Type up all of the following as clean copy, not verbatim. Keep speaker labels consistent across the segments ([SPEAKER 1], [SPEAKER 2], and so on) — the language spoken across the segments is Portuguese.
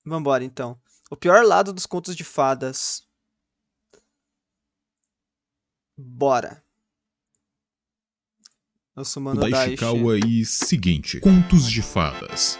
[SPEAKER 1] Vambora, então. O pior lado dos contos de fadas. Bora. Eu sou Mano
[SPEAKER 2] Da
[SPEAKER 1] Daishi.
[SPEAKER 2] Ishikawa e seguinte, contos de fadas.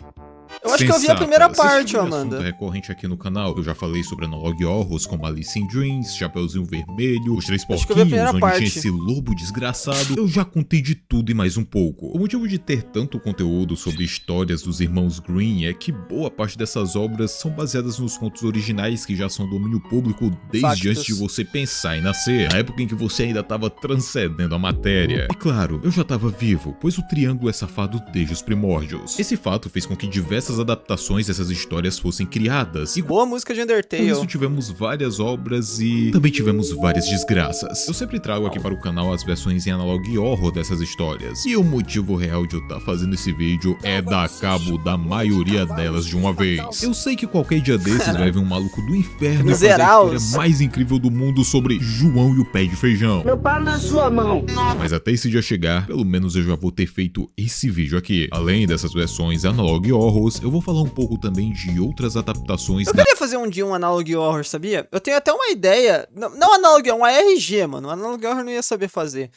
[SPEAKER 1] Eu acho que eu vi a primeira parte,
[SPEAKER 2] Amanda.
[SPEAKER 1] Amanda.
[SPEAKER 2] Assunto recorrente aqui no canal. Eu já falei sobre Analog Horrors, como Alice in Dreams, Chapeuzinho Vermelho, Os Três
[SPEAKER 1] Acho que eu vi a
[SPEAKER 2] Porquinhos,
[SPEAKER 1] primeira
[SPEAKER 2] onde
[SPEAKER 1] parte.
[SPEAKER 2] tinha esse lobo desgraçado. Eu já contei de tudo e mais um pouco. O motivo de ter tanto conteúdo sobre histórias dos irmãos Green é que boa parte dessas obras são baseadas nos contos originais que já são domínio público desde
[SPEAKER 1] Factos.
[SPEAKER 2] antes de você pensar em nascer, na época em que você ainda estava transcendendo a matéria. E claro, eu já estava vivo, pois o Triângulo é safado desde os primórdios. Esse fato fez com que diversas adaptações dessas histórias fossem criadas, e
[SPEAKER 1] Boa música de
[SPEAKER 2] com
[SPEAKER 1] Undertale.
[SPEAKER 2] isso tivemos várias obras e também tivemos várias desgraças. Eu sempre trago aqui para o canal as versões em Analog Horror dessas histórias, e o motivo real de eu estar fazendo esse vídeo é dar cabo da maioria delas de uma vez. Eu sei que qualquer dia desses vai vir um maluco do inferno fazer a
[SPEAKER 1] Zeraus.
[SPEAKER 2] história mais incrível do mundo sobre João e o pé de feijão.
[SPEAKER 3] Meu pau na sua mão.
[SPEAKER 2] Mas até esse dia chegar, pelo menos eu já vou ter feito esse vídeo aqui. Além dessas versões Analog Horrors, eu vou falar um pouco também de outras adaptações
[SPEAKER 1] Eu queria fazer um dia um Analog Horror, sabia? Eu tenho até uma ideia. Não Analog Horror, um ARG, mano. Um Analog Horror eu não ia saber fazer.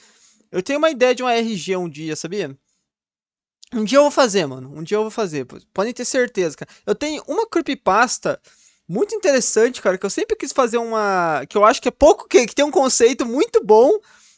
[SPEAKER 1] Eu tenho uma ideia de um ARG um dia, sabia? Um dia eu vou fazer, mano. Um dia eu vou fazer. Podem ter certeza, cara. Eu tenho uma creepypasta muito interessante, cara, que eu sempre quis fazer uma... Que eu acho que é pouco... Que tem um conceito muito bom,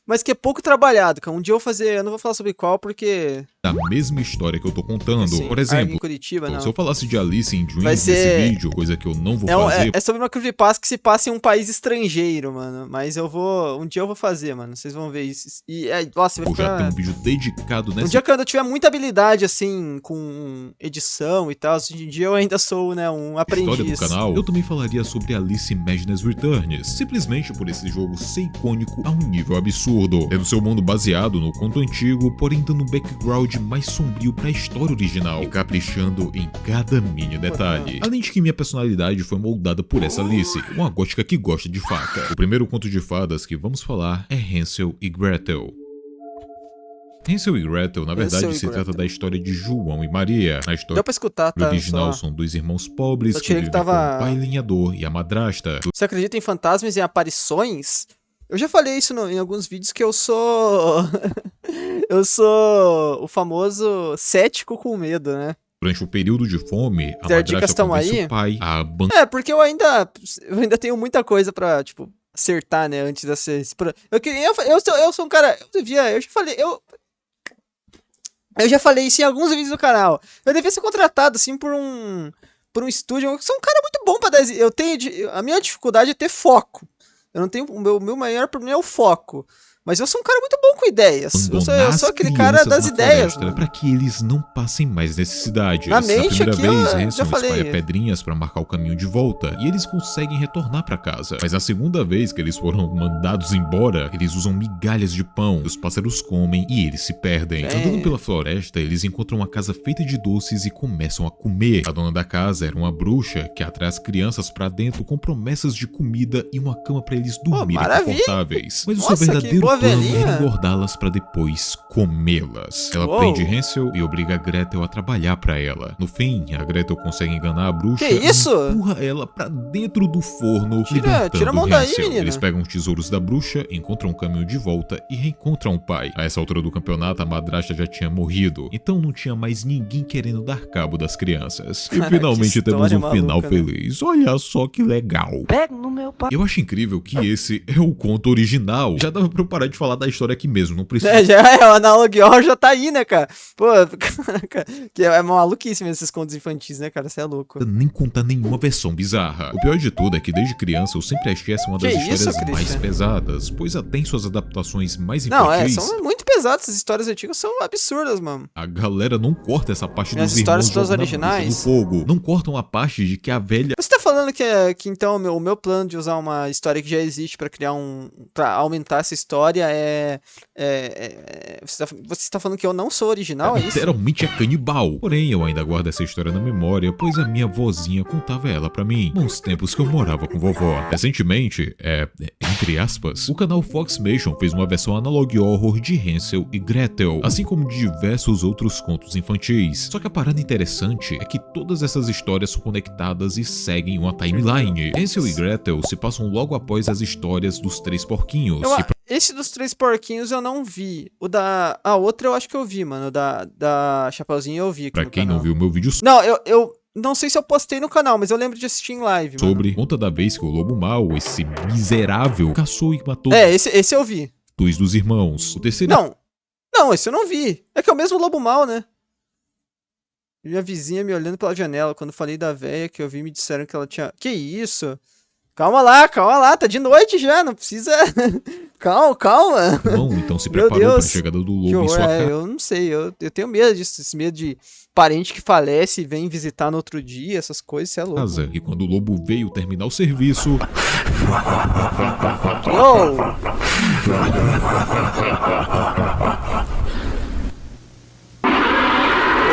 [SPEAKER 1] mas que é pouco trabalhado, cara. Um dia eu vou fazer... Eu não vou falar sobre qual, porque...
[SPEAKER 2] da mesma história que eu tô contando.
[SPEAKER 1] Assim,
[SPEAKER 2] Por
[SPEAKER 1] Arg
[SPEAKER 2] exemplo,
[SPEAKER 1] em Curitiba, não.
[SPEAKER 2] se eu falasse de Alice in Dreams
[SPEAKER 1] Vai
[SPEAKER 2] nesse
[SPEAKER 1] ser-
[SPEAKER 2] vídeo, coisa que eu não vou fazer,
[SPEAKER 1] É sobre uma creepypasta que se passa em um país estrangeiro, mano. Mas eu vou... Um dia eu vou fazer, mano. Vocês vão ver isso. E, nossa, vai
[SPEAKER 2] eu já
[SPEAKER 1] ficar...
[SPEAKER 2] tenho um vídeo dedicado
[SPEAKER 1] Um
[SPEAKER 2] nessa
[SPEAKER 1] dia que eu tiver muita habilidade, assim, com edição e tal, hoje em dia eu ainda sou, né, um
[SPEAKER 2] história do
[SPEAKER 1] aprendiz.
[SPEAKER 2] canal, eu também falaria sobre Alice Madness Returns, simplesmente por esse jogo ser icônico a um nível absurdo, tendo seu mundo baseado no conto antigo, porém dando um background mais sombrio pra história original, e caprichando em cada mínimo detalhe. Além de que minha personalidade foi moldada por essa Alice, uma gótica que gosta de faca. O primeiro conto de fadas que vamos falar é Hansel e Gretel. Hansel e Gretel, na verdade,
[SPEAKER 1] Hansel e
[SPEAKER 2] se trata
[SPEAKER 1] Gretel.
[SPEAKER 2] da história de João e Maria. Na história
[SPEAKER 1] Deu pra escutar,
[SPEAKER 2] no
[SPEAKER 1] tá?
[SPEAKER 2] original
[SPEAKER 1] Só...
[SPEAKER 2] são dois irmãos pobres
[SPEAKER 1] Eu
[SPEAKER 2] que
[SPEAKER 1] tirei que
[SPEAKER 2] vivem
[SPEAKER 1] tava-
[SPEAKER 2] com o pai lenhador e a madrasta.
[SPEAKER 1] Você acredita em fantasmas e aparições? Eu já falei isso em alguns vídeos que eu sou... eu sou o famoso cético com medo, né?
[SPEAKER 2] Durante o período de fome, a
[SPEAKER 1] As dicas
[SPEAKER 2] madrasta
[SPEAKER 1] tão
[SPEAKER 2] convence
[SPEAKER 1] aí?
[SPEAKER 2] o pai a abandonar
[SPEAKER 1] É, porque eu ainda tenho muita coisa pra, tipo, acertar, né, antes dessa... Eu sou um cara... Eu já falei... Eu já falei isso em alguns vídeos do canal. Eu devia ser contratado, assim, por um estúdio. Eu sou um cara muito bom pra dar... Eu tenho... A minha dificuldade é ter foco. Eu não tenho... O meu maior problema é o foco. Mas eu sou um cara muito bom com ideias. Eu sou aquele cara das ideias, mano.
[SPEAKER 2] para que eles não passem mais necessidades.
[SPEAKER 1] Na mente
[SPEAKER 2] primeira
[SPEAKER 1] aqui,
[SPEAKER 2] vez,
[SPEAKER 1] eu
[SPEAKER 2] Hansel
[SPEAKER 1] já falei.
[SPEAKER 2] espalha pedrinhas para marcar o caminho de volta e eles conseguem retornar para casa. Mas na segunda vez que eles foram mandados embora, eles usam migalhas de pão, os pássaros comem e eles se perdem. Andando pela floresta, eles encontram uma casa feita de doces e começam a comer. A dona da casa era uma bruxa que atrai as crianças para dentro com promessas de comida e uma cama para eles dormirem
[SPEAKER 1] maravilha.
[SPEAKER 2] confortáveis. Mas o
[SPEAKER 1] Nossa,
[SPEAKER 2] seu
[SPEAKER 1] que
[SPEAKER 2] verdadeiro
[SPEAKER 1] boa
[SPEAKER 2] plano
[SPEAKER 1] velhinha.
[SPEAKER 2] é engordá-las para depois comê-las. Ela
[SPEAKER 1] Uou.
[SPEAKER 2] prende Hansel e obriga a Gretel a trabalhar para ela. No fim, a Gretel consegue enganar a bruxa
[SPEAKER 1] Que isso?
[SPEAKER 2] e empurra ela para dentro do forno,
[SPEAKER 1] Tira a mão
[SPEAKER 2] libertando
[SPEAKER 1] daí,
[SPEAKER 2] Hansel.
[SPEAKER 1] menina.
[SPEAKER 2] Eles pegam os tesouros da bruxa, encontram um caminho de volta e reencontram o pai. A essa altura do campeonato, a madrasta já tinha morrido, então não tinha mais ninguém querendo dar cabo das crianças. E finalmente
[SPEAKER 1] Que
[SPEAKER 2] temos um
[SPEAKER 1] história
[SPEAKER 2] final
[SPEAKER 1] maluca, né?
[SPEAKER 2] feliz. Olha só que legal.
[SPEAKER 3] Pega no meu pau.
[SPEAKER 2] Eu acho incrível que esse é o conto original. Já dava pra eu parar de falar da história aqui mesmo, não precisa.
[SPEAKER 1] É, já é, o Analog Horror já tá aí, né, cara? Pô, caraca, que é maluquice mesmo esses contos infantis, né, cara? Você é louco.
[SPEAKER 2] Nem contar nenhuma versão bizarra. O pior de tudo é que desde criança eu sempre achei essa uma das
[SPEAKER 1] Que isso,
[SPEAKER 2] histórias
[SPEAKER 1] Christian?
[SPEAKER 2] mais pesadas, pois até em suas adaptações mais
[SPEAKER 1] Não,
[SPEAKER 2] infantis,
[SPEAKER 1] são muito pesadas, essas histórias antigas são absurdas, mano.
[SPEAKER 2] a galera não corta essa parte
[SPEAKER 1] Minhas
[SPEAKER 2] dos
[SPEAKER 1] histórias
[SPEAKER 2] irmãos
[SPEAKER 1] todas
[SPEAKER 2] jogando a bruxa
[SPEAKER 1] originais.
[SPEAKER 2] no fogo. Não cortam a parte de que a velha
[SPEAKER 1] Você tá falando que então o meu plano de usar uma história que já existe pra criar pra aumentar essa história você tá falando que eu não sou original, é isso?
[SPEAKER 2] literalmente é canibal. Porém, eu ainda guardo essa história na memória, pois a minha vozinha contava ela pra mim, nos tempos que eu morava com vovó. Recentemente, entre aspas, o canal Foxmation fez uma versão analog horror de Hansel e Gretel, assim como de diversos outros contos infantis. Só que a parada interessante é que todas essas histórias são conectadas e seguem uma timeline. Hansel e Gretel se passam logo após as histórias dos Três Porquinhos.
[SPEAKER 1] Esse dos Três Porquinhos eu não vi. O da... A outra eu acho que eu vi, mano. Da Chapeuzinho eu vi aqui
[SPEAKER 2] Pra
[SPEAKER 1] no
[SPEAKER 2] quem
[SPEAKER 1] canal.
[SPEAKER 2] não viu o meu vídeo
[SPEAKER 1] Não, eu não sei se eu postei no canal, mas eu lembro de assistir em live, mano.
[SPEAKER 2] sobre conta da vez que o lobo mau, esse miserável, caçou e matou
[SPEAKER 1] Esse eu vi.
[SPEAKER 2] dois dos irmãos. O terceiro
[SPEAKER 1] Não, esse eu não vi. É que é o mesmo lobo mau, né? Minha vizinha me olhando pela janela. Quando falei da véia que eu vi, me disseram que ela tinha... Que isso? Calma lá, tá de noite já, não precisa... calma.
[SPEAKER 2] irmão então se
[SPEAKER 1] Meu
[SPEAKER 2] preparou para a
[SPEAKER 1] Deus.
[SPEAKER 2] chegada do
[SPEAKER 1] Que
[SPEAKER 2] lobo em
[SPEAKER 1] horror,
[SPEAKER 2] sua casa.
[SPEAKER 1] eu não sei, eu tenho medo disso, esse medo de parente que falece e vem visitar no outro dia, essas coisas, isso é louco.
[SPEAKER 2] E quando o lobo veio terminar o serviço,
[SPEAKER 1] Oh!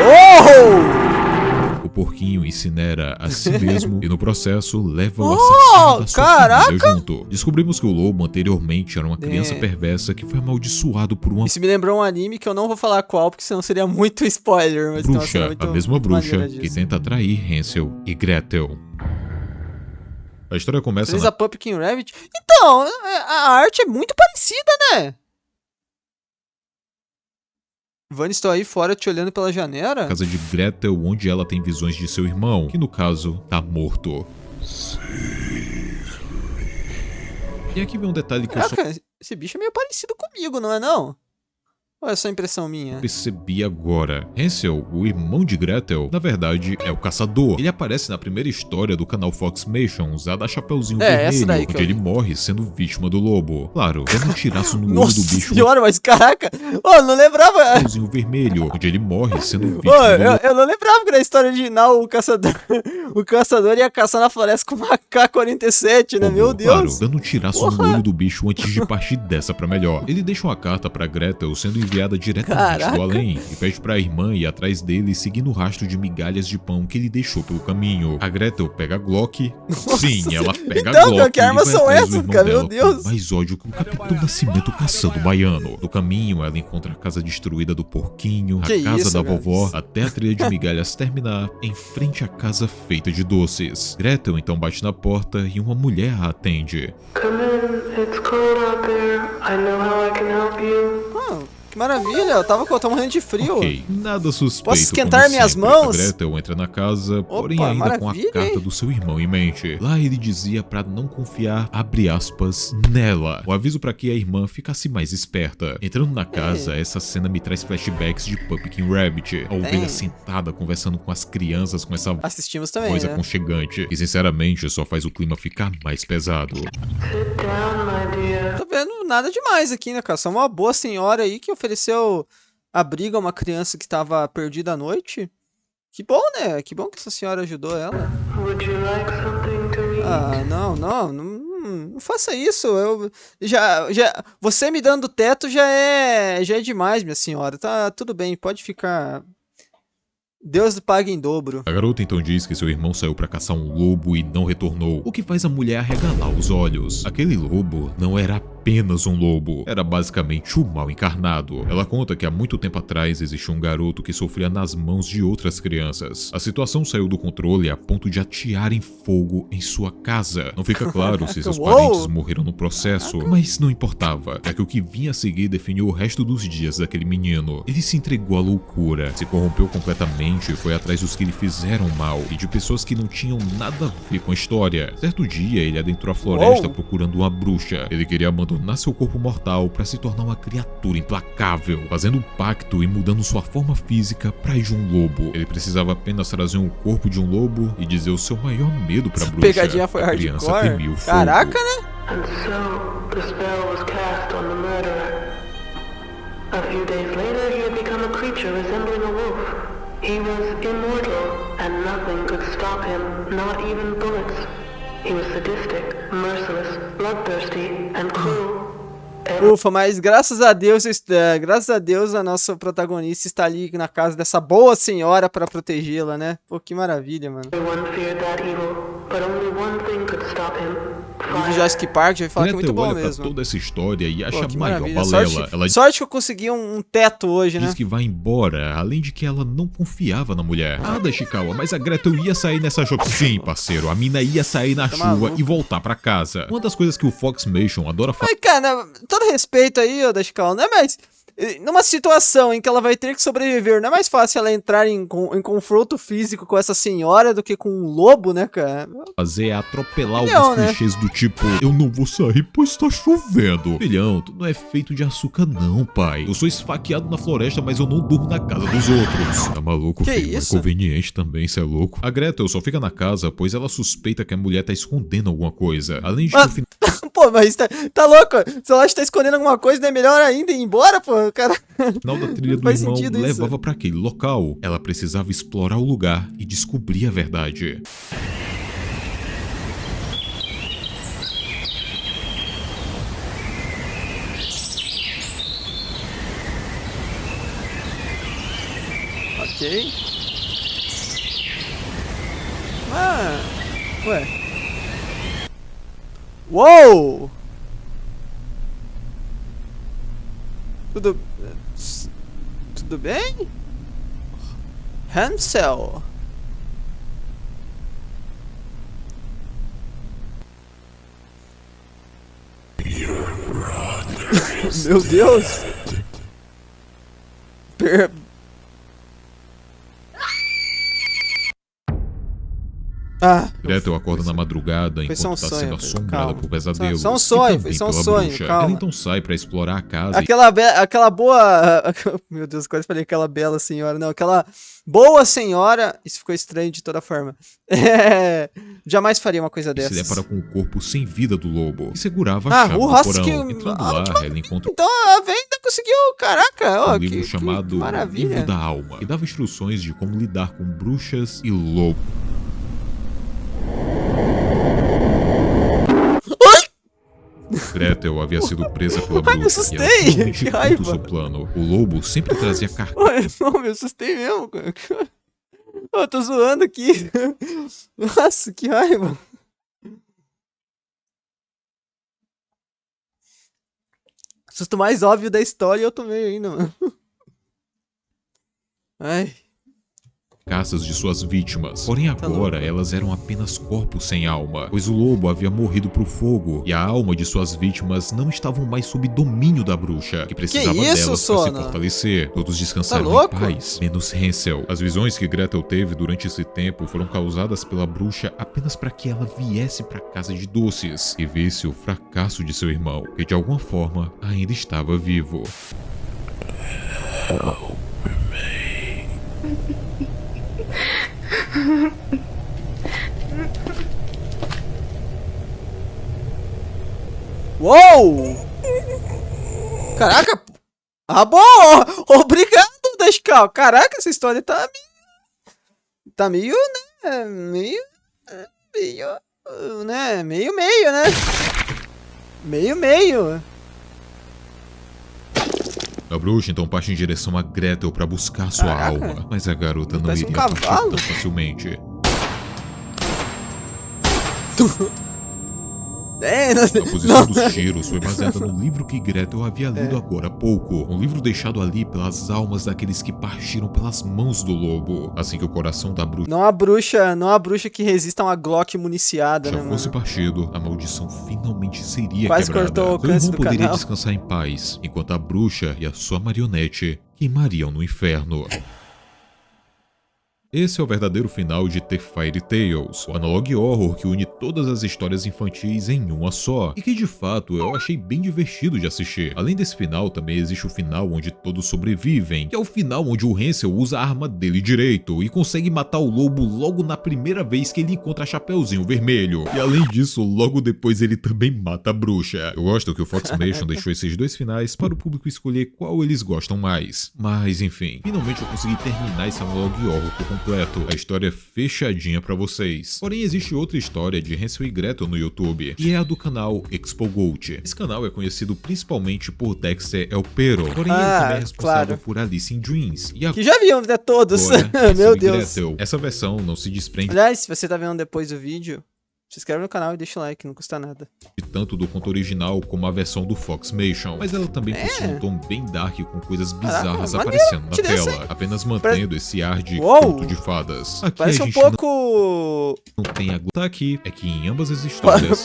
[SPEAKER 1] Oh!
[SPEAKER 2] o porquinho incinera a si mesmo e no processo leva o
[SPEAKER 1] Oh,
[SPEAKER 2] assassino da sua
[SPEAKER 1] caraca!
[SPEAKER 2] família junto. Descobrimos que o lobo anteriormente era uma criança perversa que foi amaldiçoado por uma
[SPEAKER 1] Isso me lembrou um anime que eu não vou falar qual, porque senão seria muito spoiler. Mas tem uma cena
[SPEAKER 2] bruxa,
[SPEAKER 1] muito-
[SPEAKER 2] a mesma
[SPEAKER 1] muito
[SPEAKER 2] bruxa
[SPEAKER 1] maneira
[SPEAKER 2] que
[SPEAKER 1] disso.
[SPEAKER 2] tenta atrair Hansel e Gretel. A história começa
[SPEAKER 1] Fez
[SPEAKER 2] na
[SPEAKER 1] a Pumpkin Rabbit. Então, a arte é muito parecida, né? Vani, estou aí fora te olhando pela janela.
[SPEAKER 2] casa de Gretel, onde ela tem visões de seu irmão, que no caso tá morto. E aqui vem um detalhe que eu só
[SPEAKER 1] Caraca, esse bicho é meio parecido comigo, não é não? Ou é só impressão minha?
[SPEAKER 2] percebi agora. Hansel, o irmão de Gretel, na verdade é o caçador. Ele aparece na primeira história do canal Foxmation, usada a Chapeuzinho
[SPEAKER 1] essa daí
[SPEAKER 2] Vermelho,
[SPEAKER 1] que
[SPEAKER 2] onde
[SPEAKER 1] eu
[SPEAKER 2] ele
[SPEAKER 1] vi.
[SPEAKER 2] morre sendo vítima do lobo. Claro, dando um tiraço no olho
[SPEAKER 1] Nossa
[SPEAKER 2] do bicho
[SPEAKER 1] senhora, mas caraca! Ô, não lembrava...
[SPEAKER 2] Chapeuzinho Vermelho, onde ele morre sendo
[SPEAKER 1] Ô,
[SPEAKER 2] vítima do lobo.
[SPEAKER 1] eu não lembrava que na história original o caçador ia caçar na floresta com uma K-47, né? Meu
[SPEAKER 2] Claro,
[SPEAKER 1] Deus!
[SPEAKER 2] dando um tiraço no olho do bicho antes de partir dessa pra melhor. Ele deixa uma carta pra Gretel sendo enviada diretamente
[SPEAKER 1] Caraca.
[SPEAKER 2] do além e pede pra irmã ir atrás dele seguindo o rastro de migalhas de pão que ele deixou pelo caminho. A Gretel pega a Glock. Sim, ela pega
[SPEAKER 1] Então,
[SPEAKER 2] a Glock
[SPEAKER 1] que armas
[SPEAKER 2] e vai
[SPEAKER 1] são
[SPEAKER 2] atrás do
[SPEAKER 1] essas,
[SPEAKER 2] irmão
[SPEAKER 1] cara? Meu
[SPEAKER 2] dela
[SPEAKER 1] Deus.
[SPEAKER 2] com mais ódio que o Capitão Nascimento caçando o baiano. No caminho, ela encontra a casa destruída do porquinho, a
[SPEAKER 1] Que
[SPEAKER 2] casa
[SPEAKER 1] isso,
[SPEAKER 2] da
[SPEAKER 1] cara?
[SPEAKER 2] vovó, até a trilha de migalhas terminar em frente à casa feita de doces. Gretel então bate na porta e uma mulher a atende.
[SPEAKER 4] Come in, it's cold out there. I know how I can help you.
[SPEAKER 1] Ah, que maravilha, eu tava morrendo de frio.
[SPEAKER 2] Ok, nada suspeito.
[SPEAKER 1] Posso esquentar
[SPEAKER 2] como
[SPEAKER 1] minhas
[SPEAKER 2] sempre.
[SPEAKER 1] mãos?
[SPEAKER 2] A Gretel entra na casa, porém ainda com a
[SPEAKER 1] maravilha,
[SPEAKER 2] carta
[SPEAKER 1] hein?
[SPEAKER 2] do seu irmão em mente. Lá ele dizia pra não confiar, abre aspas, nela. O aviso pra que a irmã ficasse mais esperta. Entrando na casa, essa cena me traz flashbacks de Pumpkin Rabbit. A ovelha sentada conversando com as crianças com essa
[SPEAKER 1] Assistimos também,
[SPEAKER 2] voz
[SPEAKER 1] né?
[SPEAKER 2] aconchegante. E sinceramente só faz o clima ficar mais pesado.
[SPEAKER 4] Sit down, my dear.
[SPEAKER 1] Tô vendo nada demais aqui, né, cara? Só uma boa senhora aí que ofereceu abrigo a uma criança que tava perdida à noite. Que bom, né? Que bom que essa senhora ajudou ela.
[SPEAKER 4] Would you like something to eat?
[SPEAKER 1] Ah, não faça isso. Eu já você me dando teto já é demais, minha senhora. Tá tudo bem, pode ficar. Deus paga em dobro.
[SPEAKER 2] A garota então diz que seu irmão saiu pra caçar um lobo e não retornou, o que faz a mulher arregalar os olhos. Aquele lobo não era apenas um lobo, era basicamente o mal encarnado. Ela conta que há muito tempo atrás existiu um garoto que sofria nas mãos de outras crianças. A situação saiu do controle a ponto de atearem fogo em sua casa. Não fica claro se seus
[SPEAKER 1] Uou!
[SPEAKER 2] parentes morreram no processo, mas não importava, já que o que vinha a seguir definiu o resto dos dias daquele menino. Ele se entregou à loucura, se corrompeu completamente e foi atrás dos que lhe fizeram mal e de pessoas que não tinham nada a ver com a história. Certo dia, ele adentrou a floresta
[SPEAKER 1] Uou!
[SPEAKER 2] procurando uma bruxa. Ele queria abandonar seu corpo mortal para se tornar uma criatura implacável, fazendo um pacto e mudando sua forma física para de um lobo. Ele precisava apenas trazer um corpo de um lobo e dizer o seu maior medo pra bruxa.
[SPEAKER 1] Pegadinha foi
[SPEAKER 2] A criança
[SPEAKER 1] hardcore.
[SPEAKER 2] temia o fogo.
[SPEAKER 1] Caraca, né?
[SPEAKER 4] And so, the spell was cast on the murderer. A few days later, he had become a creature resembling a wolf. He was immortal, and nothing could stop him, not even bullets. He was sadistic, merciless, bloodthirsty, and cruel.
[SPEAKER 1] Ufa, mas graças a Deus a nossa protagonista está ali na casa dessa boa senhora para protegê-la, né? Pô, que maravilha, mano.
[SPEAKER 4] Everyone feared that evil, but only one thing could stop him.
[SPEAKER 1] O Jurassic Park, já vai falar que é muito
[SPEAKER 2] Gretel
[SPEAKER 1] bom
[SPEAKER 2] olha
[SPEAKER 1] mesmo.
[SPEAKER 2] pra toda essa história e acha
[SPEAKER 1] Pô, que
[SPEAKER 2] maior
[SPEAKER 1] maravilha.
[SPEAKER 2] balela. Ela
[SPEAKER 1] Sorte que eu consegui um teto hoje, né?
[SPEAKER 2] diz que vai embora, além de que ela não confiava na mulher. Ah, Dashikawa, mas a Gretel ia sair nessa chuva. Sim, parceiro, a mina ia sair na chuva
[SPEAKER 1] maluco.
[SPEAKER 2] e voltar pra casa. Uma das coisas que o Foxmation adora fazer.
[SPEAKER 1] Mas, cara, todo respeito aí, ô Dashikawa, não é mais... Numa situação em que ela vai ter que sobreviver, não é mais fácil ela entrar em confronto físico com essa senhora do que com um lobo, né, cara?
[SPEAKER 2] É atropelar
[SPEAKER 1] Filhão,
[SPEAKER 2] alguns
[SPEAKER 1] né?
[SPEAKER 2] clichês do tipo: eu não vou sair pois tá chovendo. Filhão, tu não é feito de açúcar não, pai. Eu sou esfaqueado na floresta, mas eu não durmo na casa dos outros. Tá maluco,
[SPEAKER 1] Que
[SPEAKER 2] filho?
[SPEAKER 1] isso?
[SPEAKER 2] É conveniente também, cê é louco. A Gretel só fica na casa pois ela suspeita que a mulher tá escondendo alguma coisa. Além de que
[SPEAKER 1] Mas-
[SPEAKER 2] o final
[SPEAKER 1] Pô, mas tá louco? Se ela está escondendo alguma coisa, não é melhor ainda ir embora, pô, cara?
[SPEAKER 2] da trilha do
[SPEAKER 1] Faz
[SPEAKER 2] irmão
[SPEAKER 1] sentido isso.
[SPEAKER 2] levava pra aquele local. Ela precisava explorar o lugar e descobrir a verdade.
[SPEAKER 1] Ok. Ah, ué. Uou! Tudo bem? Hansel. Meu Deus! Ah,
[SPEAKER 2] Gretel acorda na madrugada
[SPEAKER 1] Foi só
[SPEAKER 2] enquanto
[SPEAKER 1] um
[SPEAKER 2] tá sendo
[SPEAKER 1] sonho,
[SPEAKER 2] assombrada
[SPEAKER 1] calma.
[SPEAKER 2] por pesadelos.
[SPEAKER 1] Só um
[SPEAKER 2] e
[SPEAKER 1] sonho,
[SPEAKER 2] também
[SPEAKER 1] foi só um
[SPEAKER 2] pela
[SPEAKER 1] sonho,
[SPEAKER 2] bruxa.
[SPEAKER 1] calma.
[SPEAKER 2] Ela então sai pra explorar a casa
[SPEAKER 1] aquela boa. Meu Deus, quase falei aquela bela senhora. Não, aquela boa senhora. Isso ficou estranho de toda forma. Jamais faria uma coisa
[SPEAKER 2] e se
[SPEAKER 1] dessas.
[SPEAKER 2] depara com o corpo sem vida do lobo, que segurava
[SPEAKER 1] Ah,
[SPEAKER 2] a chave
[SPEAKER 1] o
[SPEAKER 2] do
[SPEAKER 1] Husky-
[SPEAKER 2] porão. Entrando lá, ela encontra
[SPEAKER 1] Então a venda conseguiu. Caraca, ó.
[SPEAKER 2] um livro
[SPEAKER 1] que
[SPEAKER 2] chamado
[SPEAKER 1] maravilha.
[SPEAKER 2] Livro da Alma, que dava instruções de como lidar com bruxas e lobo. Gretel havia sido presa pela
[SPEAKER 1] Ai, me
[SPEAKER 2] bruxa e ela
[SPEAKER 1] assustei,
[SPEAKER 2] finalmente
[SPEAKER 1] que
[SPEAKER 2] conta o
[SPEAKER 1] raiva.
[SPEAKER 2] seu plano. O lobo sempre trazia cartas
[SPEAKER 1] Olha, não, me assustei mesmo, cara. Eu tô zoando aqui. Nossa, que raiva. Susto mais óbvio da história eu tomei ainda, mano. Ai.
[SPEAKER 2] de suas vítimas. Porém
[SPEAKER 1] Tá
[SPEAKER 2] agora elas eram apenas corpos sem alma, pois o lobo havia morrido pro fogo e a alma de suas vítimas não estavam mais sob domínio da bruxa, que precisava
[SPEAKER 1] isso,
[SPEAKER 2] delas para se
[SPEAKER 1] Sona?
[SPEAKER 2] fortalecer. Todos descansaram
[SPEAKER 1] Tá
[SPEAKER 2] em
[SPEAKER 1] louco?
[SPEAKER 2] paz, menos Hansel. As visões que Gretel teve durante esse tempo foram causadas pela bruxa apenas para que ela viesse para casa de doces e visse o fracasso de seu irmão, que de alguma forma ainda estava vivo.
[SPEAKER 1] Uou! Caraca! Ah, bom! Obrigado, Dashikawa. Caraca, essa história tá meio... Tá meio, né? Meio... né? Meio, né? Meio.
[SPEAKER 2] A bruxa então parte em direção a Gretel para buscar sua
[SPEAKER 1] Caraca.
[SPEAKER 2] alma, mas a garota não
[SPEAKER 1] Parece um
[SPEAKER 2] iria partir
[SPEAKER 1] cavalo.
[SPEAKER 2] tão facilmente.
[SPEAKER 1] É,
[SPEAKER 2] A posição dos tiros foi baseada no livro que Gretel havia lido agora há pouco. Um livro deixado ali pelas almas daqueles que partiram pelas mãos do lobo. Assim que o coração da bruxa
[SPEAKER 1] não há bruxa que resista a uma Glock municiada, né,
[SPEAKER 2] já fosse
[SPEAKER 1] mano?
[SPEAKER 2] partido, a maldição finalmente seria
[SPEAKER 1] Quase
[SPEAKER 2] quebrada.
[SPEAKER 1] cortou o
[SPEAKER 2] Seu
[SPEAKER 1] alcance
[SPEAKER 2] irmão
[SPEAKER 1] do
[SPEAKER 2] poderia
[SPEAKER 1] canal.
[SPEAKER 2] descansar em paz, enquanto a bruxa e a sua marionete queimariam no inferno. Esse é o verdadeiro final de The Fairy Tales, o analog horror que une todas as histórias infantis em uma só, e que de fato eu achei bem divertido de assistir. Além desse final, também existe o final onde todos sobrevivem, que é o final onde o Hansel usa a arma dele direito e consegue matar o lobo logo na primeira vez que ele encontra a Chapeuzinho Vermelho. E além disso, logo depois ele também mata a bruxa. Eu gosto que o Foxmation deixou esses dois finais para o público escolher qual eles gostam mais. Mas enfim, finalmente eu consegui terminar esse analog horror por completo. completo, a história fechadinha pra vocês. Porém, existe outra história de Hansel e Gretel no YouTube, e é a do canal Expo Gold. Esse canal é conhecido principalmente por Dexter El Pero, porém ele também é responsável por Alice in Dreams. E
[SPEAKER 1] Que já viam, né? Todos. Meu Deus.
[SPEAKER 2] Essa versão não se desprende
[SPEAKER 1] Aliás, se você tá vendo depois do vídeo, se inscreve no canal e deixa o like, não custa nada.
[SPEAKER 2] tanto do conto original como a versão do Foxmation, mas ela também possui um tom bem dark com coisas bizarras aparecendo na tela, apenas mantendo esse ar de conto de fadas. Aqui
[SPEAKER 1] Parece
[SPEAKER 2] a gente
[SPEAKER 1] pouco...
[SPEAKER 2] não tem a tá aqui, é que em ambas as histórias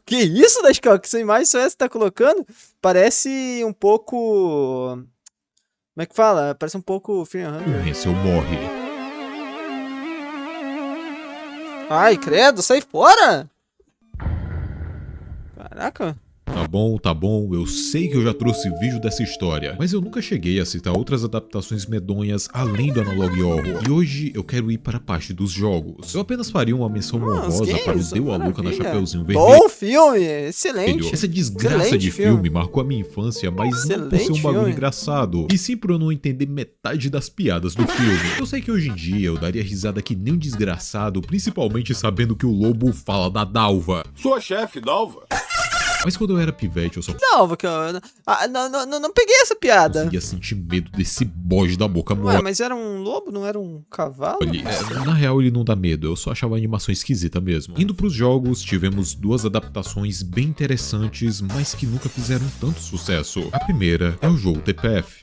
[SPEAKER 1] Que isso, Dashkal? Que essa imagem só essa que tá colocando? Parece um pouco... Como é que fala? Parece um pouco Fear Hunter.
[SPEAKER 2] o Hansel morre.
[SPEAKER 1] Ai, credo, sai fora! Caraca.
[SPEAKER 2] Tá bom, eu sei que eu já trouxe vídeo dessa história, mas eu nunca cheguei a citar outras adaptações medonhas além do Analog Horror, e hoje eu quero ir para a parte dos jogos. Eu apenas faria uma menção honrosa para o Deu a Louca na Chapeuzinho Vermelho.
[SPEAKER 1] Bom filme, excelente.
[SPEAKER 2] Essa desgraça
[SPEAKER 1] Excelente
[SPEAKER 2] de filme marcou a minha infância, mas não por ser um bagulho engraçado, e sim por eu não entender metade das piadas do filme. Eu sei que hoje em dia eu daria risada que nem um desgraçado, principalmente sabendo que o lobo fala da Dalva.
[SPEAKER 5] Sua chefe, Dalva.
[SPEAKER 2] Mas quando eu era pivete, eu só
[SPEAKER 1] Não, não peguei essa piada.
[SPEAKER 2] conseguia sentir medo desse bode da boca
[SPEAKER 1] Ué,
[SPEAKER 2] mole.
[SPEAKER 1] mas era um lobo, não era um cavalo?
[SPEAKER 2] Na real, ele não dá medo, eu só achava a animação esquisita mesmo. Indo pros jogos, tivemos duas adaptações bem interessantes, mas que nunca fizeram tanto sucesso. A primeira é o jogo TPF.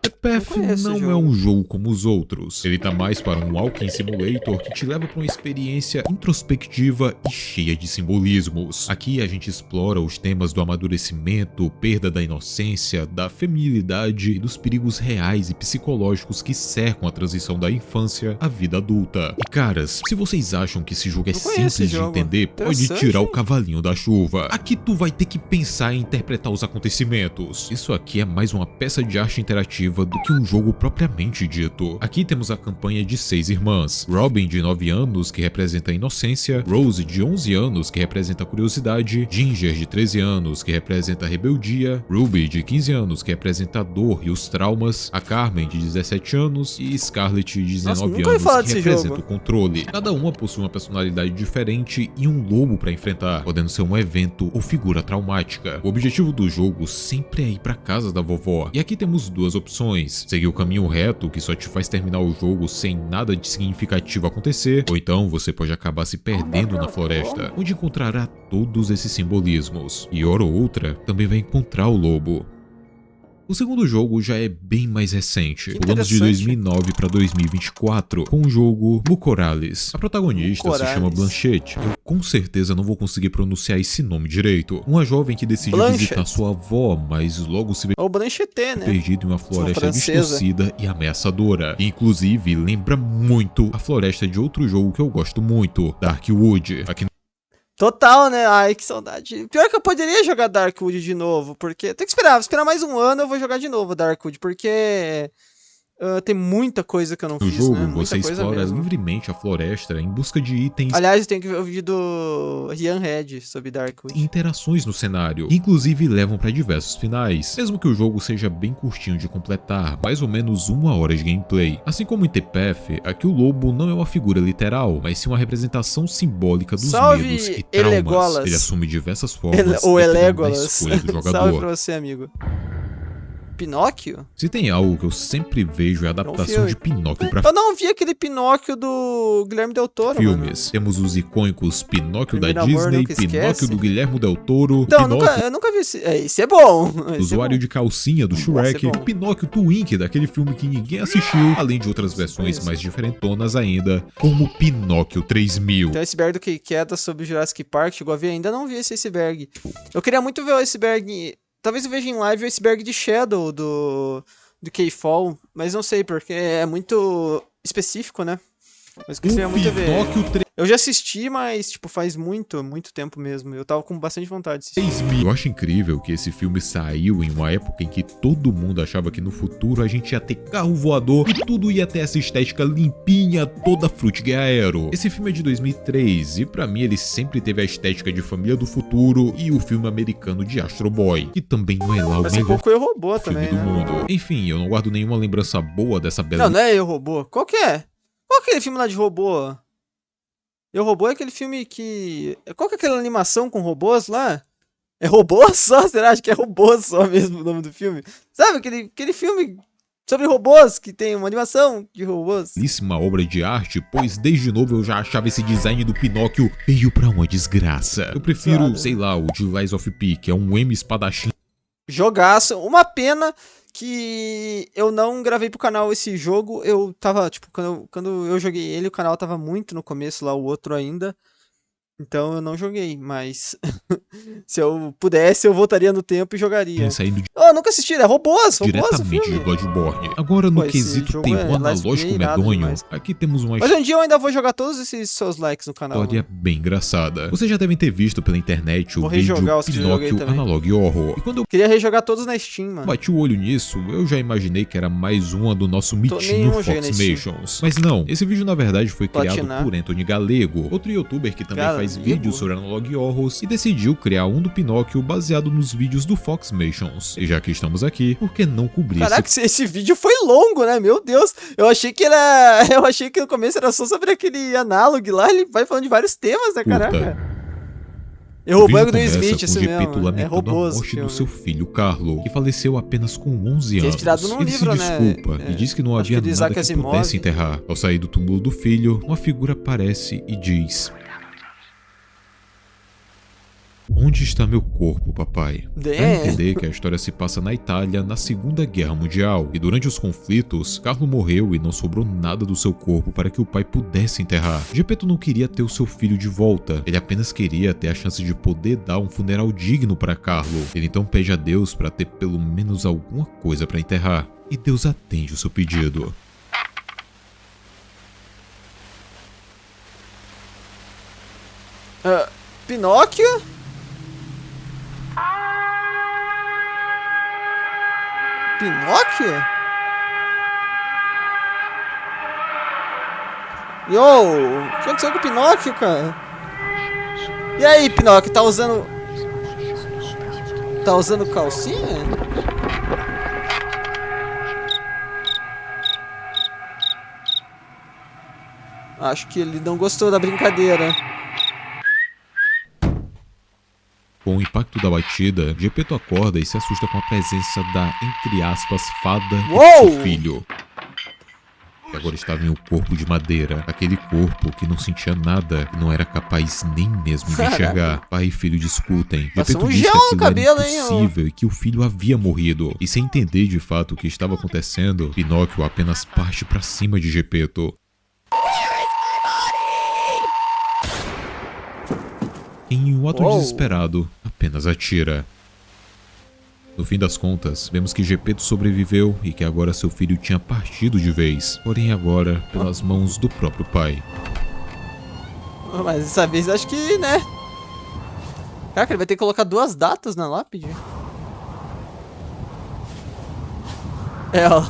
[SPEAKER 2] TPF não é um jogo como os outros. Ele tá mais para um walking simulator que te leva para uma experiência introspectiva e cheia de simbolismos. Aqui a gente explora os temas do amadurecimento, perda da inocência, da feminilidade e dos perigos reais e psicológicos que cercam a transição da infância à vida adulta. E caras, se vocês acham que esse jogo é simples de entender, pode tirar o cavalinho da chuva. Aqui tu vai ter que pensar em interpretar os acontecimentos. Isso aqui é mais uma peça de arte interativa do que um jogo propriamente dito. Aqui temos a campanha de 6 irmãs. Robin, de 9 anos, que representa a inocência, Rose, de 11 anos, que representa a curiosidade, Ginger, de 13 anos, que representa a rebeldia, Ruby, de 15 anos, que representa a dor e os traumas, a Carmen, de 17 anos, e Scarlett, de 19 anos, que representa o controle. Cada uma possui uma personalidade diferente e um lobo para enfrentar, podendo ser um evento ou figura traumática. O objetivo do jogo sempre é ir para casa da vovó, e aqui temos duas opções: seguir o caminho reto, que só te faz terminar o jogo sem nada de significativo acontecer, ou então você pode acabar se perdendo na floresta, onde encontrará todos esses simbolismos, e hora ou outra também vai encontrar o lobo. O segundo jogo já é bem mais recente, pulamos de 2009 para 2024, com o jogo Mucorales. A protagonista se chama Blanchette. Eu com certeza não vou conseguir pronunciar esse nome direito. Uma jovem que decide visitar sua avó, mas logo se vê perdido em uma floresta distorcida e ameaçadora. Inclusive, lembra muito a floresta de outro jogo que eu gosto muito, Darkwood. Aqui
[SPEAKER 1] Total, né? Ai, que saudade. Pior que eu poderia jogar Darkwood de novo, porque... Tem que esperar mais um ano, eu vou jogar de novo Darkwood, porque... tem muita coisa que eu não fiz,
[SPEAKER 2] jogo,
[SPEAKER 1] né?
[SPEAKER 2] você explora livremente a floresta em busca de itens.
[SPEAKER 1] Aliás, eu tenho que ver o vídeo do Rian Red sobre Darkwood.
[SPEAKER 2] Interações no cenário, que inclusive levam para diversos finais, mesmo que o jogo seja bem curtinho de completar, mais ou menos 1 hora de gameplay. Assim como em TPF, aqui o lobo não é uma figura literal, mas sim uma representação simbólica dos medos e traumas.
[SPEAKER 1] Elegolas.
[SPEAKER 2] Ele assume diversas formas
[SPEAKER 1] Ou
[SPEAKER 2] dependendo da
[SPEAKER 1] Elegolas.
[SPEAKER 2] escolha do jogador.
[SPEAKER 1] Salve pra você, amigo. Pinóquio?
[SPEAKER 2] Se tem algo que eu sempre vejo é a adaptação de Pinóquio pra
[SPEAKER 1] Eu não vi aquele Pinóquio do Guilherme Del Toro,
[SPEAKER 2] filmes.
[SPEAKER 1] Mano.
[SPEAKER 2] Temos os icônicos Pinóquio
[SPEAKER 1] Primeiro
[SPEAKER 2] da
[SPEAKER 1] amor,
[SPEAKER 2] Disney,
[SPEAKER 1] nunca
[SPEAKER 2] Pinóquio
[SPEAKER 1] esquece.
[SPEAKER 2] do Guilherme Del Toro,
[SPEAKER 1] Então,
[SPEAKER 2] Pinóquio
[SPEAKER 1] eu nunca vi esse. Esse é bom. Esse
[SPEAKER 2] usuário
[SPEAKER 1] é bom.
[SPEAKER 2] de calcinha do Shrek,
[SPEAKER 1] bom.
[SPEAKER 2] Pinóquio Twink, daquele filme que ninguém assistiu, além de outras versões mais diferentonas ainda, como Pinóquio 3000.
[SPEAKER 1] Tem o iceberg do que queda sobre o Jurassic Park, chegou a ver? Ainda não vi esse iceberg. Eu queria muito ver o iceberg. Talvez eu veja em live o iceberg de Shadow do K-Fall, mas não sei, porque é muito específico, né? Mas que seria muito ver. Eu já assisti, mas tipo, faz muito tempo mesmo. Eu tava com bastante vontade de assistir.
[SPEAKER 2] Eu acho incrível que esse filme saiu em uma época em que todo mundo achava que no futuro a gente ia ter carro voador e tudo ia ter essa estética limpinha, toda frutiga aero. Esse filme é de 2003 e pra mim ele sempre teve a estética de Família do Futuro e o filme americano de Astro Boy, que também não é lá o
[SPEAKER 1] Parece
[SPEAKER 2] melhor
[SPEAKER 1] Goku e o Robô
[SPEAKER 2] filme
[SPEAKER 1] também,
[SPEAKER 2] do
[SPEAKER 1] né?
[SPEAKER 2] mundo. Enfim, eu não guardo nenhuma lembrança boa dessa bela
[SPEAKER 1] Não é Eu, Robô. Qual que é? Qual é aquele filme lá de robô? E o robô é aquele filme que... Qual que é aquela animação com robôs lá? É robôs só? Será? Acho que é robôs só mesmo o nome do filme. Sabe aquele filme sobre robôs que tem uma animação de robôs?
[SPEAKER 2] Belíssima obra de arte, pois desde novo eu já achava esse design do Pinóquio feio pra uma desgraça. Eu prefiro,
[SPEAKER 1] Claro.
[SPEAKER 2] sei lá, o de Lies of P, que é um M espadachim.
[SPEAKER 1] Jogaço. Uma pena que eu não gravei pro canal esse jogo. Eu tava, tipo, quando eu joguei ele, o canal tava muito no começo lá, o outro ainda. Então eu não joguei, mas se eu pudesse, eu voltaria no tempo e jogaria.
[SPEAKER 2] Saindo
[SPEAKER 1] Oh, nunca assisti, é robôs o
[SPEAKER 2] diretamente de
[SPEAKER 1] filme.
[SPEAKER 2] Bloodborne. Agora no
[SPEAKER 1] Pô, esse
[SPEAKER 2] quesito
[SPEAKER 1] jogo
[SPEAKER 2] terror
[SPEAKER 1] é
[SPEAKER 2] analógico
[SPEAKER 1] lesbian, irado
[SPEAKER 2] medonho,
[SPEAKER 1] demais.
[SPEAKER 2] aqui temos uma
[SPEAKER 1] Mas um dia eu ainda vou jogar todos esses seus likes no canal.
[SPEAKER 2] história bem engraçada. Vocês já devem ter visto pela internet o
[SPEAKER 1] Vou
[SPEAKER 2] vídeo
[SPEAKER 1] rejogar os que eu joguei
[SPEAKER 2] Pinóquio
[SPEAKER 1] também.
[SPEAKER 2] Analog Horror. E quando eu
[SPEAKER 1] Queria rejogar todos na Steam, mano.
[SPEAKER 2] bati o olho nisso, eu já imaginei que era mais uma do nosso mitinho
[SPEAKER 1] nenhum joguei na
[SPEAKER 2] Foxmations. Mas não, esse vídeo na verdade foi criado
[SPEAKER 1] Platinar.
[SPEAKER 2] por Anthony Galego, outro youtuber que também faz
[SPEAKER 1] Galego?
[SPEAKER 2] vídeos sobre Analog Horrors, e decidiu criar um do Pinóquio baseado nos vídeos do Foxmations. E já que estamos aqui, por que não cobrir
[SPEAKER 1] Caraca, esse vídeo foi longo, né? Meu Deus. Eu achei que era. Eu achei que no começo era só sobre aquele análogo lá. Ele vai falando de vários temas, né, caraca? Eu
[SPEAKER 2] O
[SPEAKER 1] roubei
[SPEAKER 2] vídeo
[SPEAKER 1] o do
[SPEAKER 2] começa
[SPEAKER 1] Smith,
[SPEAKER 2] com
[SPEAKER 1] isso
[SPEAKER 2] Gepeto
[SPEAKER 1] mesmo. É
[SPEAKER 2] lamentando
[SPEAKER 1] robôs.
[SPEAKER 2] a morte do seu filho Carlo, que faleceu apenas com 11
[SPEAKER 1] Que é
[SPEAKER 2] anos.
[SPEAKER 1] inspirado num
[SPEAKER 2] Ele
[SPEAKER 1] livro,
[SPEAKER 2] se
[SPEAKER 1] né?
[SPEAKER 2] desculpa
[SPEAKER 1] É,
[SPEAKER 2] e diz que não
[SPEAKER 1] acho
[SPEAKER 2] havia
[SPEAKER 1] que do
[SPEAKER 2] nada
[SPEAKER 1] Isaac
[SPEAKER 2] que
[SPEAKER 1] Asimov.
[SPEAKER 2] pudesse enterrar. Ao sair do túmulo do filho, uma figura aparece e diz: "Onde está meu corpo, papai?" Dá a entender que a história se passa na Itália na Segunda Guerra Mundial, e durante os conflitos, Carlo morreu e não sobrou nada do seu corpo para que o pai pudesse enterrar. Gepeto não queria ter o seu filho de volta, ele apenas queria ter a chance de poder dar um funeral digno para Carlo. Ele então pede a Deus para ter pelo menos alguma coisa para enterrar, e Deus atende o seu pedido.
[SPEAKER 1] Pinóquio? Pinóquio? Yo, o que aconteceu com o Pinóquio, cara? E aí, Pinóquio, tá usando... Tá usando calcinha? Acho que ele não gostou da brincadeira.
[SPEAKER 2] Com o impacto da batida, Gepeto acorda e se assusta com a presença da, entre aspas, fada
[SPEAKER 1] Uou!
[SPEAKER 2] do seu filho. Que agora estava em um corpo de madeira, aquele corpo que não sentia nada e não era capaz nem mesmo de enxergar. Pai e filho discutem.
[SPEAKER 1] Passou
[SPEAKER 2] Gepeto
[SPEAKER 1] um
[SPEAKER 2] diz
[SPEAKER 1] gel
[SPEAKER 2] que
[SPEAKER 1] no
[SPEAKER 2] aquilo
[SPEAKER 1] cabelo,
[SPEAKER 2] era
[SPEAKER 1] hein,
[SPEAKER 2] impossível e que o filho havia morrido. E sem entender de fato o que estava acontecendo, Pinóquio apenas parte para cima de Gepeto. Em um ato
[SPEAKER 1] Uou.
[SPEAKER 2] desesperado, apenas atira. No fim das contas, vemos que Gepeto sobreviveu e que agora seu filho tinha partido de vez, porém agora pelas mãos do próprio pai.
[SPEAKER 1] Mas dessa vez acho que, né? Caraca, ele vai ter que colocar 2 datas na lápide. É, ó.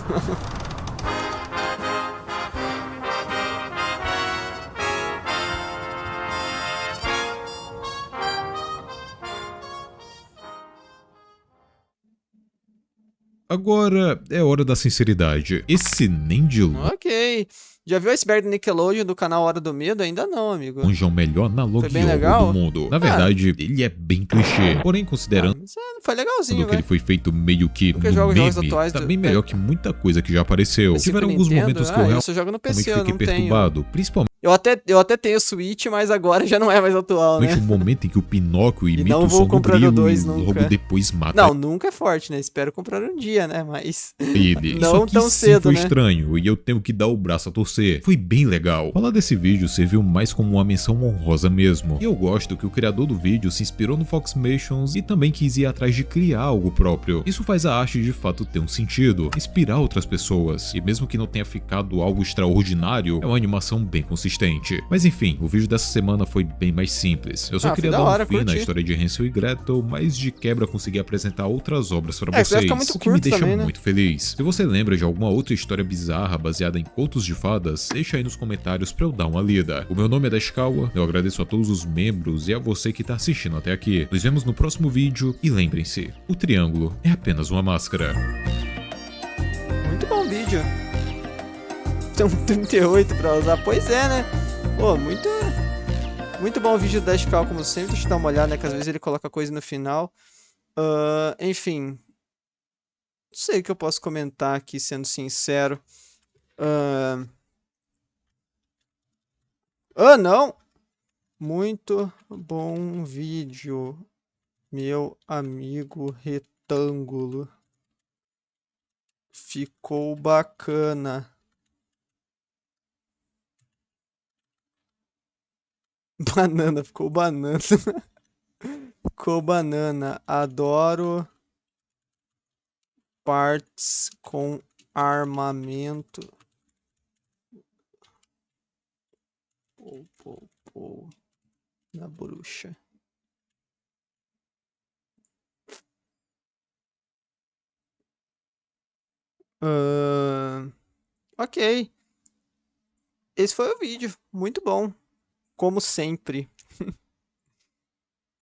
[SPEAKER 2] Agora é hora da sinceridade. Esse nem de
[SPEAKER 1] Ok. Já viu o iceberg do Nickelodeon do canal Hora do Medo? Ainda não, amigo.
[SPEAKER 2] longe é o melhor analog
[SPEAKER 1] Foi bem
[SPEAKER 2] horror
[SPEAKER 1] legal?
[SPEAKER 2] do mundo. Na verdade, ele é bem clichê. Porém, considerando
[SPEAKER 1] Mas, foi legalzinho,
[SPEAKER 2] que ele
[SPEAKER 1] velho.
[SPEAKER 2] foi feito meio que
[SPEAKER 1] Porque eu
[SPEAKER 2] no
[SPEAKER 1] jogo jogos
[SPEAKER 2] meme,
[SPEAKER 1] atuais
[SPEAKER 2] tá
[SPEAKER 1] do-
[SPEAKER 2] bem melhor que muita coisa que já apareceu. Tiveram alguns momentos que eu
[SPEAKER 1] eu
[SPEAKER 2] realmente
[SPEAKER 1] só jogo no PC, eu
[SPEAKER 2] fiquei
[SPEAKER 1] não tenho.
[SPEAKER 2] perturbado. Principalmente
[SPEAKER 1] Eu até tenho Switch, mas agora já não é mais atual, né?
[SPEAKER 2] o momento em que o Pinóquio imita
[SPEAKER 1] não
[SPEAKER 2] o
[SPEAKER 1] vou
[SPEAKER 2] som do
[SPEAKER 1] comprar
[SPEAKER 2] grilo
[SPEAKER 1] o 2
[SPEAKER 2] e logo
[SPEAKER 1] nunca.
[SPEAKER 2] depois mata
[SPEAKER 1] Não, nunca é forte, né? Espero comprar um dia, né? Mas...
[SPEAKER 2] ele.
[SPEAKER 1] Não
[SPEAKER 2] Isso aqui
[SPEAKER 1] tão
[SPEAKER 2] sim
[SPEAKER 1] cedo,
[SPEAKER 2] foi
[SPEAKER 1] né?
[SPEAKER 2] estranho e eu tenho que dar o braço a torcer. Foi bem legal. Falar desse vídeo serviu mais como uma menção honrosa mesmo. E eu gosto que o criador do vídeo se inspirou no Foxmations e também quis ir atrás de criar algo próprio. Isso faz a arte de fato ter um sentido, inspirar outras pessoas. E mesmo que não tenha ficado algo extraordinário, é uma animação bem consistente. Mas enfim, o vídeo dessa semana foi bem mais simples. Eu só
[SPEAKER 1] foi
[SPEAKER 2] queria
[SPEAKER 1] da
[SPEAKER 2] dar
[SPEAKER 1] hora,
[SPEAKER 2] um fim na
[SPEAKER 1] curti.
[SPEAKER 2] história de Hansel e Gretel, mas de quebra consegui apresentar outras obras para
[SPEAKER 1] É, que vai
[SPEAKER 2] vocês,
[SPEAKER 1] ficar muito
[SPEAKER 2] o que me
[SPEAKER 1] curto
[SPEAKER 2] deixa
[SPEAKER 1] também, né?
[SPEAKER 2] muito feliz. Se você lembra de alguma outra história bizarra baseada em contos de fadas, deixa aí nos comentários pra eu dar uma lida. O meu nome é Dashkawa, eu agradeço a todos os membros e a você que tá assistindo até aqui. Nos vemos no próximo vídeo e lembrem-se, o triângulo é apenas uma máscara.
[SPEAKER 1] Muito bom vídeo. Tem um 38 pra usar. Pois é, né? Pô, muito bom o vídeo do Dash Call, como sempre. Deixa eu dar uma olhada, né? Que às vezes ele coloca coisa no final. Enfim. Não sei o que eu posso comentar aqui, sendo sincero. Não! Muito bom vídeo, meu amigo retângulo. Ficou bacana. Banana, ficou banana. Ficou banana. Adoro partes com armamento. Pô, na bruxa. Ok. Esse foi o vídeo. Muito bom. Como sempre.